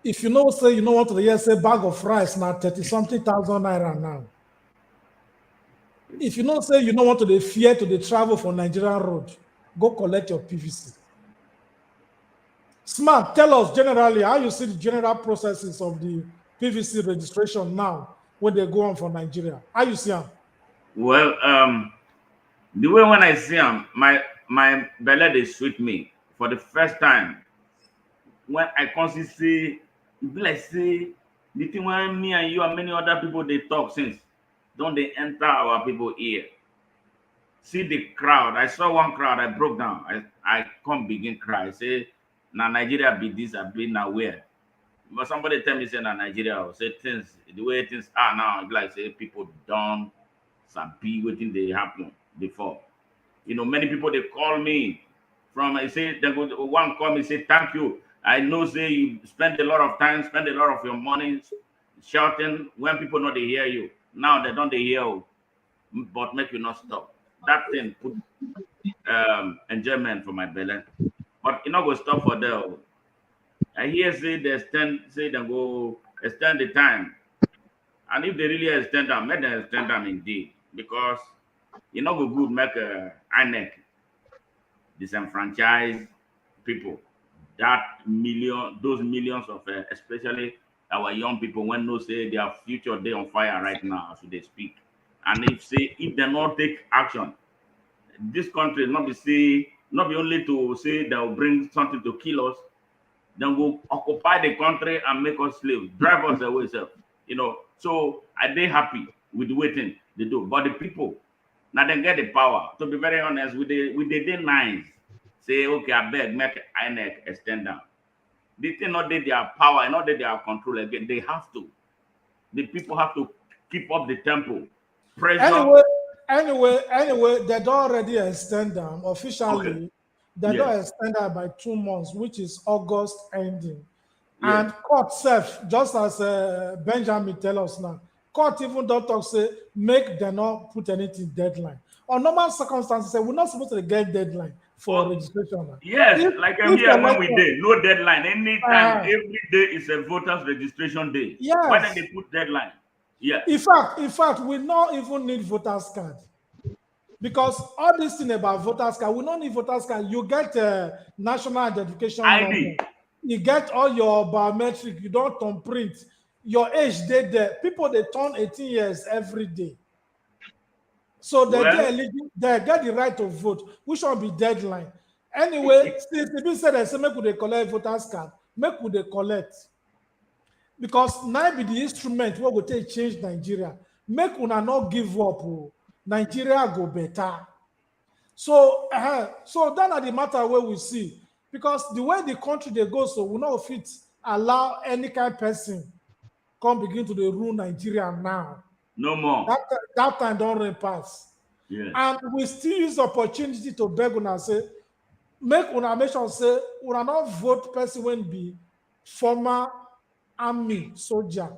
if you know say you don't want to hear say bag of rice now 30-something thousand naira now. If you know say you don't want to fear to travel for Nigerian road, go collect your PVC. Smart, tell us generally how you see the general processes of the PVC registration now when they go on for Nigeria. How you see them? Well, the way when I see them, my belly they sweet me for the first time. When I constantly see, bless say, the thing when me and you and many other people they talk since, don't they enter our people ear? See the crowd. I saw one crowd. I broke down. I come begin cry. Say, now Nigeria be this. I be now where? But somebody tell me say now Nigeria or say things the way things are now. Like say people don't sabi waiting they happen before. You know, many people they call me from. I say they go one call me say thank you. I know say you spend a lot of time, spend a lot of your money shouting when people know they hear you. Now they don't they hear you, but make you not stop. That thing put enjoyment for my belly. But you not go stop for there. I hear say they extend, say they go extend the time. And if they really extend them, make them extend them indeed. Because you know go good make a Inec disenfranchise people. That those millions of especially our young people when no say their future they on fire right now as they speak. And if they not take action, this country not be only to say they'll bring something to kill us, then will occupy the country and make us slaves, drive us away, self. You know, so are they happy with the waiting they do? But the people now they get the power. To be very honest, with the nice, say okay, I beg make Inec extend down. They think not that they are power, not that they are control again. They have to. The people have to keep up the tempo. Pressure. Anyway, they don't already extend them officially. Okay. They don't extend that by 2 months, which is August ending. And court self, just as Benjamin tell us now, court even don't talk say make them not put anything deadline. On normal circumstances, we're not supposed to get deadline for registration. Yes, like I'm here when we did, no deadline. Anytime, every day is a voters registration day. Yes. Why don't they put deadline? Yeah. In fact, we don't even need voters card. Because all this thing about voters card, we don't need voters card. You get a national identification ID. number. You get all your biometric. You don't turn print. Your age they there. People they turn 18 years every day. So they get the right to vote. Which one be deadline? Anyway, since the said they say make they collect voters card, make they collect. Because now be the instrument what will take change Nigeria. make una not give up. Oh. Nigeria go better. So, so that are the matter where we see, because the way the country they go, so we not fit allow any kind of person come begin to the rule Nigeria now. No more. That time don't pass. Yes. And we still use opportunity to beg una say, make una make sure say una not vote person when be former army soldier.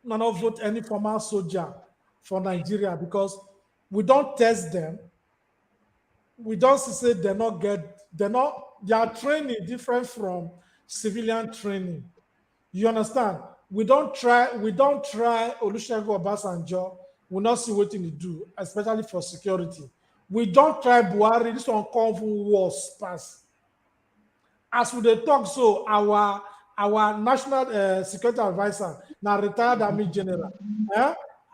Una not vote any former soldier for Nigeria, because we don't test them. We don't say their training different from civilian training. You understand? We don't try Olusegun Obasanjo. We not see what he do, especially for security. We don't try Buhari. This one come worse pass. As we dey talk, so our national security advisor, now retired army general.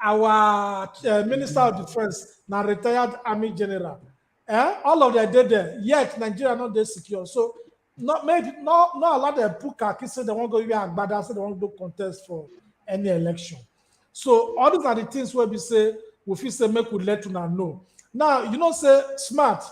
Our minister of defense, now retired army general. All of them did there. Yet Nigeria not they secure. So not allow them put kaki say they won't go here Agbada, say they won't go contest for any election. So all these are the things where we say we feel say make we let you know. Now you know say smart.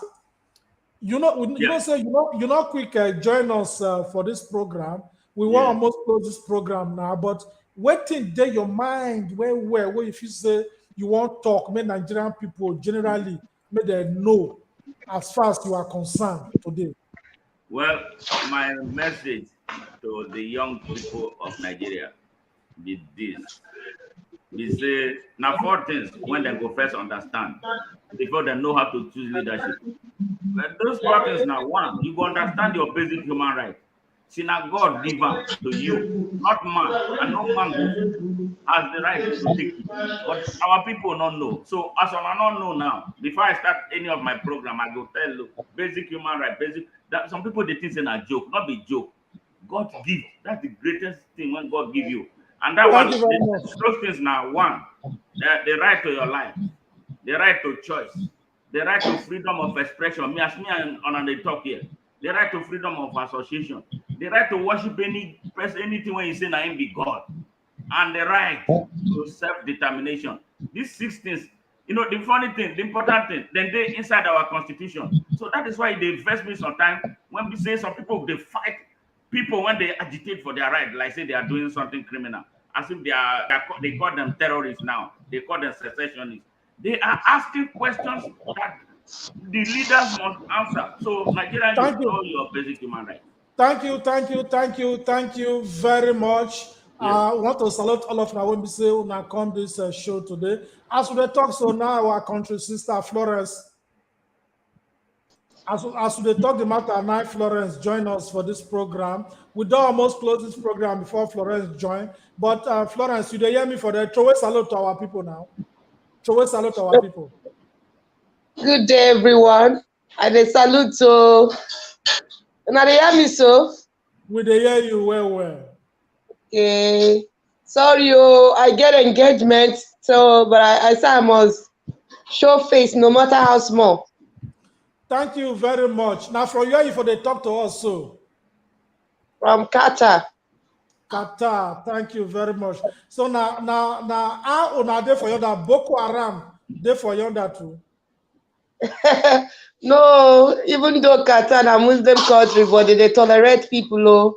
You know say you know quick join us for this program. We want almost close this program now, but waiting there your mind where if you say you want talk, make Nigerian people generally make them know as far as you are concerned today. Well, my message to the young people of Nigeria is this. We say now 4 things when they go first understand before they know how to choose leadership. But those 4 things now, one, you go understand your basic human right. See now God give them to you, not man, and no man has the right to take it. But our people don't know. So as I don't know now, before I start any of my program, I go tell you basic human right, that some people they think it's a joke, not be joke. God give. That's the greatest thing when God give you. And that one, those things now, one, the right to your life, the right to choice, the right to freedom of expression. Me and they talk here. The right to freedom of association, the right to worship anything when you say na him be God, and the right to self-determination. These 6 things, you know, the funny thing, the important thing, then they inside our constitution. So that is why they vex me sometimes when we say some people they fight people when they agitate for their right, like say they are doing something criminal, as if they call them terrorists now, they call them secessionists. They are asking questions that the leaders must answer. So Nigeria, you know your basic human rights. Thank you very much. I want to salute all of our women who now come this show today. As we talk, so now our country sister Florence, as we talk the matter now, Florence join us for this program. We don't almost close this program before Florence join, but Florence, you hear me for that? Throw a salute to our people now. Throw a salute to our people. Good day, everyone. And a salute to. Now they hear me so. We they hear you well. Okay. Sorry, I get engagement, so but I say I must show face no matter how small. Thank you very much. Now from where you for they talk to us so. From Qatar. Qatar, thank you very much. So now how una dey for yonder Boko Haram dey for yonder too. No, even though Qatar is a Muslim country, but they tolerate people. Oh,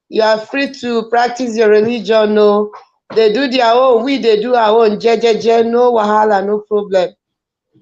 you are free to practice your religion. No, they do their own. We they do our own. No wahala, no problem.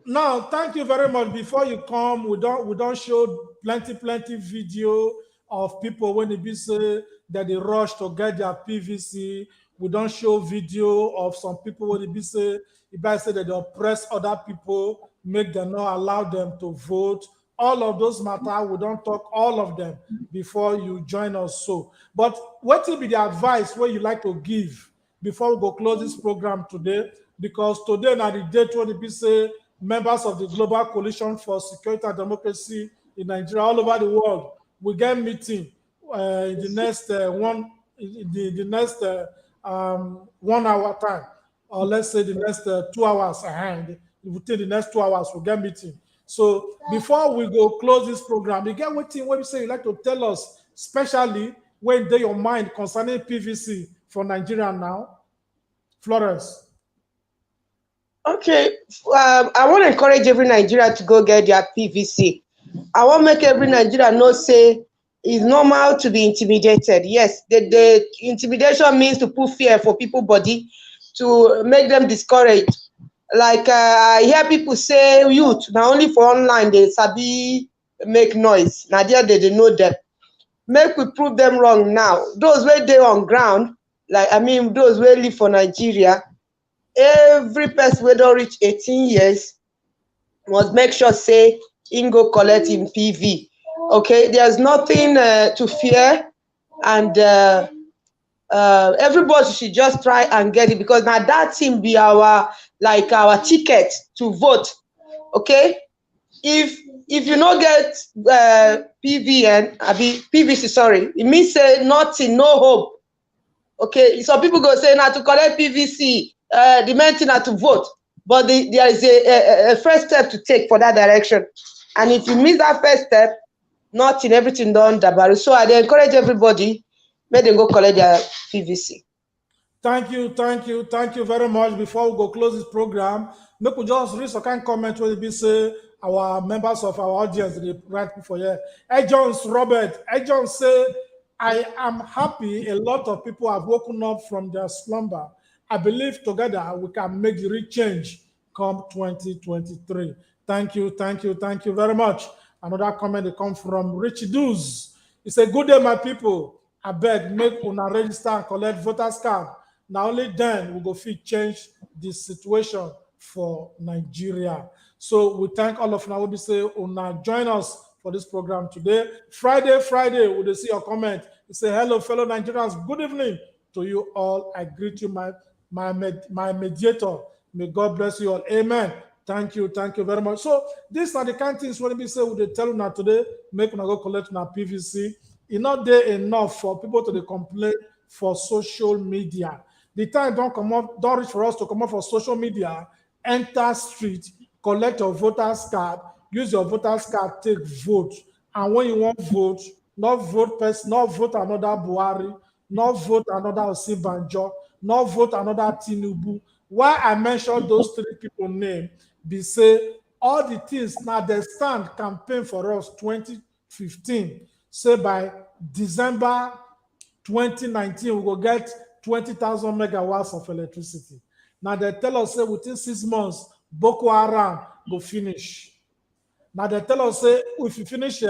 Now, thank you very much. Before you come, we don't show plenty video of people when they be say that they rush to get their PVC. We don't show video of some people when they be say that they oppress other people, make them not allow them to vote. All of those matter, we don't talk all of them before you join us. So, but what will be the advice where you like to give before we go close this program today? Because today now the date when they say members of the Global Coalition for Security and Democracy in Nigeria all over the world will get meeting in the next 1 hour time, or let's say the next 2 hours ahead. Within the next 2 hours, we'll get meeting. So before we go close this program, you get what you say you like to tell us, especially when they your mind concerning PVC for Nigeria now, Florence. Okay, I want to encourage every Nigeria to go get their PVC. I want to make every Nigerian know say it's normal to be intimidated. Yes, the intimidation means to put fear for people body to make them discouraged. Like I hear people say youth, now only for online they sabi make noise. Now there they know them. Make we prove them wrong now. Those where they on ground, like I mean those where live for Nigeria, every person wey don reach 18 years must make sure say im go collect im PV. Okay, there's nothing to fear, and everybody should just try and get it, because now that thing be our ticket to vote. Okay, if you no get PVC, sorry, it means say nothing, no hope. Okay, some people go say now to collect PVC, the main thing to vote, but there is a first step to take for that direction, and if you miss that first step, nothing, everything done dabaru. So I encourage everybody, make them go collect their PVC. Thank you very much. Before we go close this program, make we just read some kind of comment where be say our members of our audience they write for here. Jones Robert, Jones say, I am happy a lot of people have woken up from their slumber. I believe together we can make the real change come 2023. Thank you very much. Another comment that comes from Richie Doos. He said, good day, my people. I beg, make una register and collect voters card. Now only then we go fit change the situation for Nigeria. So we thank all of you. We say una join us for this program today. Friday, we will see your comment. You say, hello, fellow Nigerians. Good evening to you all. I greet you, my mediator. May God bless you all. Amen. Thank you very much. So these are the kind of things when we say we tell you now today, make una go collect na PVC. It's not there enough for people to complain for social media. The time don't reach for us to come up for social media. Enter street, collect your voters card, use your voters card, take vote. And when you want vote, not vote another Buhari, not vote another Osinbajo, not vote another Tinubu. Why I mentioned those three people name, be say all the things now they stand campaign for us 2015. Say by December 2019 we will get 20,000 megawatts of electricity. Now they tell us say within 6 months Boko Haram go finish. Now they tell us say if you finish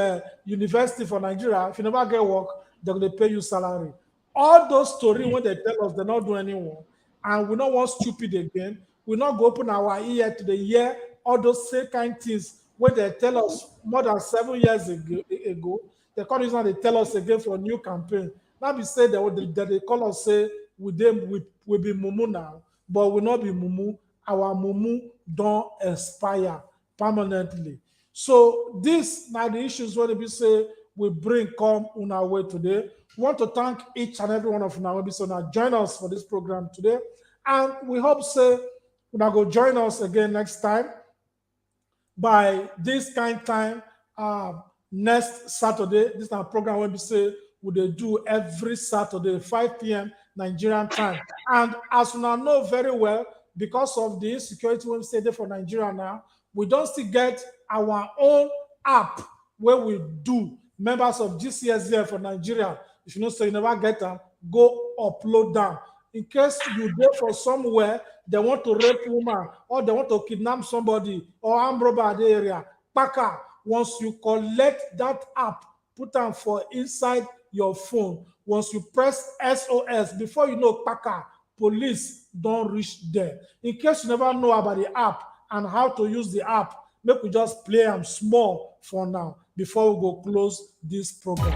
university for Nigeria, if you never get work, they're going to pay you salary. All those stories when they tell us they not do anyone, and we don't want stupid again. We not go open our ear to the year all those same kind things when they tell us more than 7 years ago. They call us now, they tell us again for a new campaign. Now we say that they call us say we be mumu now, but we not be mumu. Our mumu don't expire permanently. So this now the issues when we say we bring come on our way today. We want to thank each and every one of you now. So now join us for this program today, and we hope say you now go join us again next time by this kind time. Next Saturday, this is our program when we say we do every Saturday 5 p.m. Nigerian time. And as you now know very well, because of the insecurity when we say there for Nigeria now, we don't still get our own app where we do members of GCSDF for Nigeria. If you know, so you never get them, go upload them. In case you go for somewhere, they want to rape woman, or they want to kidnap somebody, or armed robber at the area, Paka, once you collect that app, put them for inside your phone. Once you press SOS, before you know, Paka, police don't reach there. In case you never know about the app and how to use the app, make we just play them small for now before we go close this program.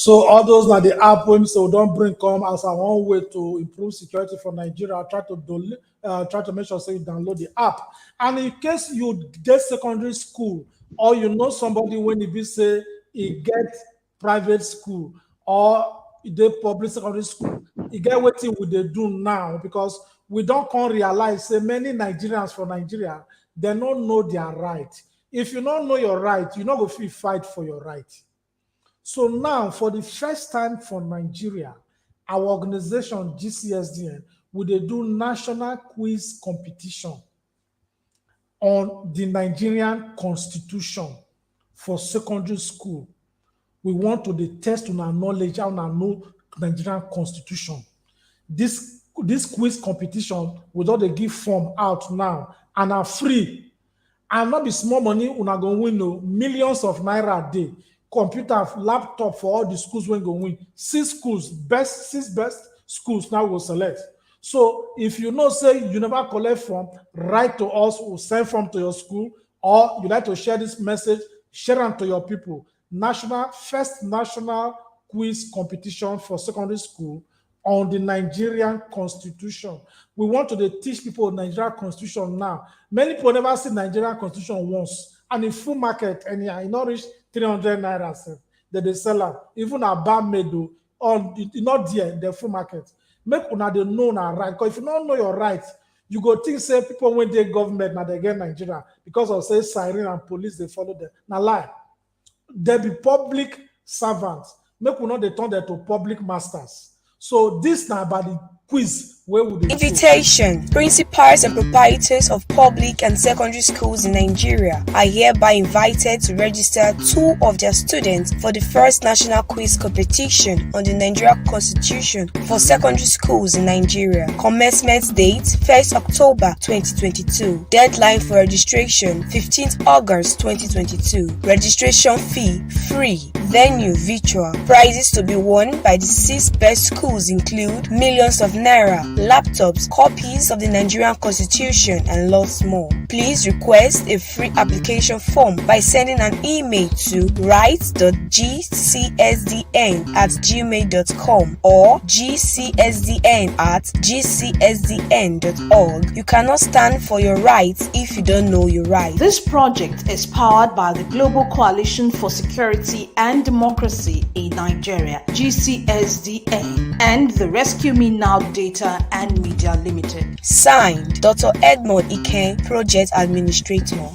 So all those are the app when so don't bring come as a one way to improve security for Nigeria. Try to make sure say you download the app. And in case you get secondary school or you know somebody when he be say he get private school or they public secondary school, he get what they do now because we don't come realize say many Nigerians from Nigeria they don't know their right. If you don't know your right, you're not going to fight for your right. So now, for the first time for Nigeria, our organization, GCSDN, will do national quiz competition on the Nigerian Constitution for secondary school. We want to test on our knowledge, how to know Nigerian Constitution. This quiz competition, with all the give form out now, and are free. And not be small money, una go win no millions of naira a day. Computer, laptop for all the schools when go win. Six best schools now will select. So if you know, say you never collect form, write to us, we'll send form to your school, or you like to share this message, share them to your people. First national quiz competition for secondary school on the Nigerian Constitution. We want to teach people Nigerian Constitution now. Many people never see Nigerian Constitution once. And in full market, and yeah, it not reach 300 naira. That they sell them. Even a bar made on not there, the full market. Make una they know na right. Because if you don't know your rights, you go think say people when they government now they get Nigeria because of say siren and police they follow them. Now lie. There be public servants. Make we not they turn them to public masters. So this now about the quiz where would they Invitation. Principals and proprietors of public and secondary schools in Nigeria are hereby invited to register 2 of their students for the first national quiz competition on the Nigerian Constitution for secondary schools in Nigeria. Commencement date 1st October 2022. Deadline for registration 15th August 2022. Registration fee free. Venue virtual. Prizes to be won by the 6 best schools include millions of naira, laptops, copies of the Nigerian Constitution, and lots more. Please request a free application form by sending an email to write.gcsdn@gmail.com or gcsdn@gcsdn.org. You cannot stand for your rights if you don't know your rights. This project is powered by the Global Coalition for Security and Democracy in Nigeria, GCSDN, and the Rescue Me Now Data and Media Limited. Signed, Dr. Edmond Ike, Project Administrator.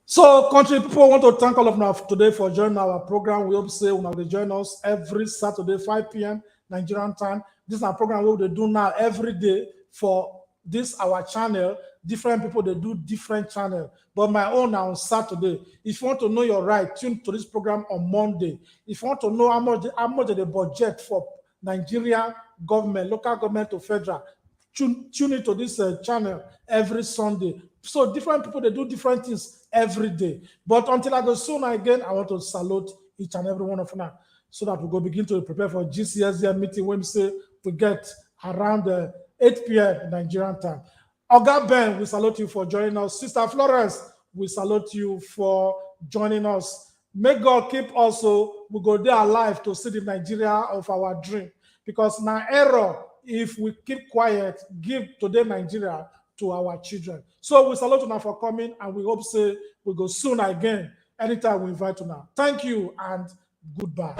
So, country people, want to thank all of you today for joining our program. We hope say will join us every Saturday, 5 p.m. Nigerian time. This is our program we will do now every day for this our channel. Different people they do different channel, but my own now on Saturday. If you want to know your right, tune to this program on Monday. If you want to know how much the budget for Nigeria government, local government to federal, tune into this channel every Sunday. So different people they do different things every day. But until I go soon again, I want to salute each and every one of you so that we go begin to prepare for GCSDN meeting when we say we get around 8 p.m. Nigerian time. Oga Ben, we salute you for joining us. Sister Florence, we salute you for joining us. May God keep also, we go there alive to see the Nigeria of our dream. Because now error, if we keep quiet, give today Nigeria to our children. So we salute you now for coming, and we hope say we go soon again, anytime we invite you now. Thank you and goodbye.